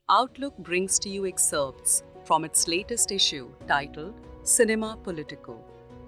Outlook brings to you excerpts from its latest issue titled Cinema Politico.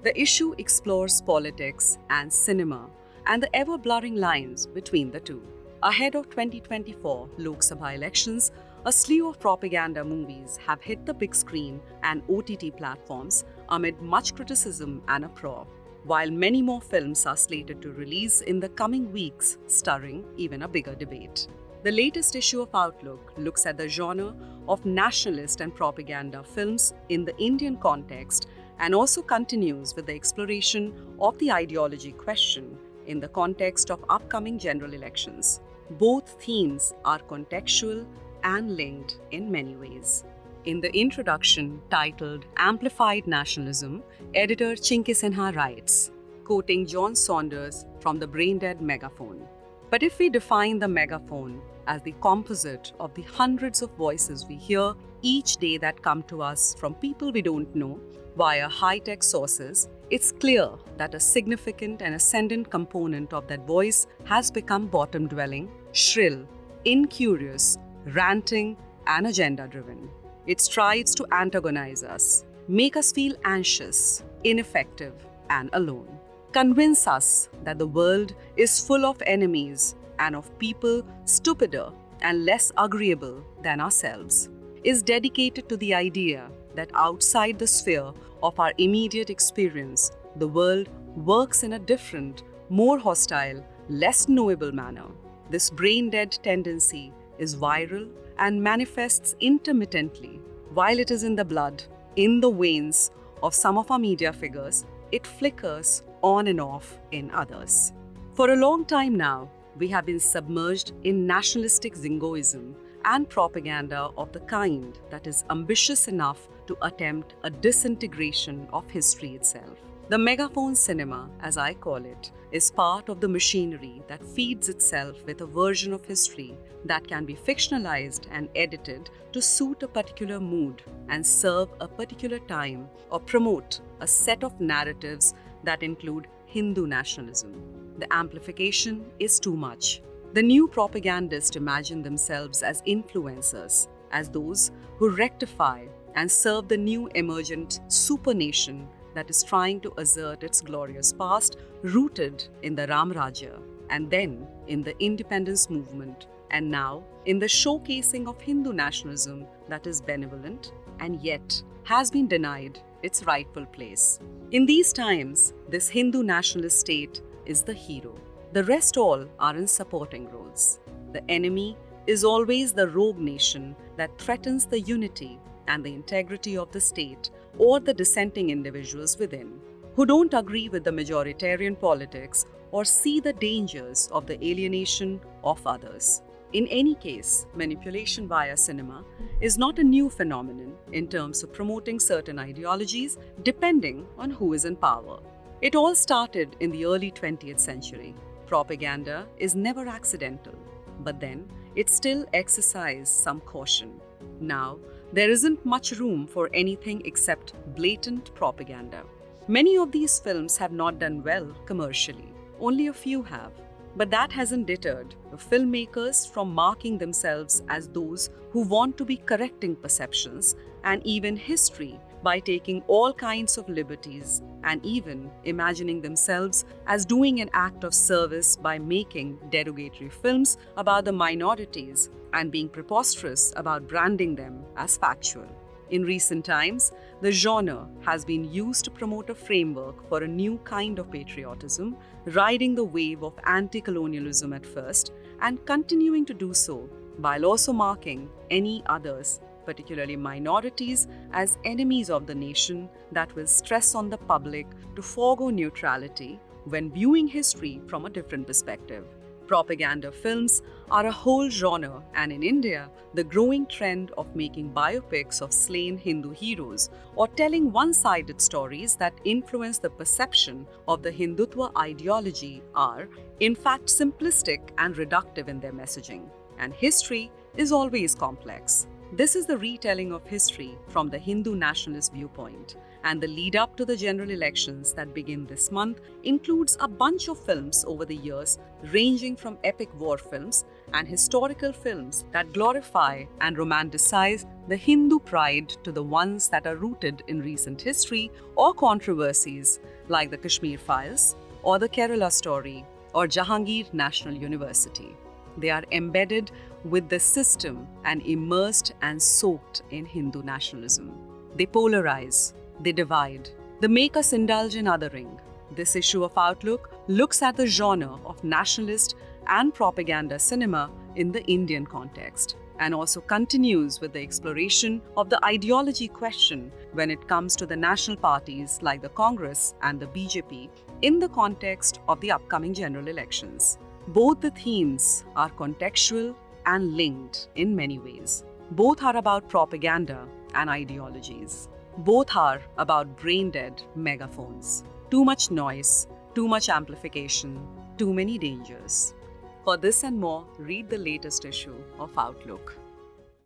The issue explores politics and cinema and the ever-blurring lines between the two. Ahead of 2024 Lok Sabha elections, a slew of propaganda movies have hit the big screen and OTT platforms amid much criticism and uproar, while many more films are slated to release in the coming weeks, stirring even a bigger debate. The latest issue of Outlook looks at the genre of nationalist and propaganda films in the Indian context and also continues with the exploration of the ideology question in the context of upcoming general elections. Both themes are contextual and linked in many ways. In the introduction titled Amplified Nationalism, editor Chinky Sinha writes, quoting John Saunders from the brain-dead megaphone, "But if we define the megaphone as the composite of the hundreds of voices we hear each day that come to us from people we don't know via high-tech sources, it's clear that a significant and ascendant component of that voice has become bottom-dwelling, shrill, incurious, ranting, and agenda-driven. It strives to antagonize us, make us feel anxious, ineffective, and alone. Convince us that the world is full of enemies and of people stupider and less agreeable than ourselves. Is dedicated to the idea that outside the sphere of our immediate experience, the world works in a different, more hostile, less knowable manner. This brain-dead tendency is viral and manifests intermittently. While it is in the blood, in the veins of some of our media figures, it flickers on and off in others. For a long time now, we have been submerged in nationalistic zingoism and propaganda of the kind that is ambitious enough to attempt a disintegration of history itself. The megaphone cinema, as I call it, is part of the machinery that feeds itself with a version of history that can be fictionalized and edited to suit a particular mood and serve a particular time or promote a set of narratives that include Hindu nationalism. The amplification is too much. The new propagandists imagine themselves as influencers, as those who rectify and serve the new emergent supernation that is trying to assert its glorious past, rooted in the Ram Rajya, and then in the independence movement, and now in the showcasing of Hindu nationalism that is benevolent and yet has been denied its rightful place. In these times, this Hindu nationalist state is the hero. The rest all are in supporting roles. The enemy is always the rogue nation that threatens the unity and the integrity of the state or the dissenting individuals within, who don't agree with the majoritarian politics or see the dangers of the alienation of others. In any case, manipulation via cinema is not a new phenomenon in terms of promoting certain ideologies depending on who is in power. It all started in the early 20th century. Propaganda is never accidental, but then it still exercised some caution. Now, there isn't much room for anything except blatant propaganda. Many of these films have not done well commercially. Only a few have. But that hasn't deterred the filmmakers from marking themselves as those who want to be correcting perceptions and even history by taking all kinds of liberties and even imagining themselves as doing an act of service by making derogatory films about the minorities and being preposterous about branding them as factual. In recent times, the genre has been used to promote a framework for a new kind of patriotism, riding the wave of anti-colonialism at first and continuing to do so, while also marking any others, particularly minorities, as enemies of the nation that will stress on the public to forego neutrality when viewing history from a different perspective. Propaganda films are a whole genre, and in India, the growing trend of making biopics of slain Hindu heroes or telling one-sided stories that influence the perception of the Hindutva ideology are, in fact, simplistic and reductive in their messaging. And history is always complex. This is the retelling of history from the Hindu nationalist viewpoint, and the lead up to the general elections that begin this month includes a bunch of films over the years, ranging from epic war films and historical films that glorify and romanticize the Hindu pride to the ones that are rooted in recent history or controversies like the Kashmir Files or the Kerala story or Jahangir National University. They are embedded with the system and immersed and soaked in Hindu nationalism. They polarize, they divide, they make us indulge in othering. This issue of Outlook looks at the genre of nationalist and propaganda cinema in the Indian context, and also continues with the exploration of the ideology question when it comes to the national parties like the Congress and the BJP in the context of the upcoming general elections. Both the themes are contextual and linked in many ways. Both are about propaganda and ideologies. Both are about brain-dead megaphones. Too much noise, too much amplification, too many dangers. For this and more, read the latest issue of Outlook.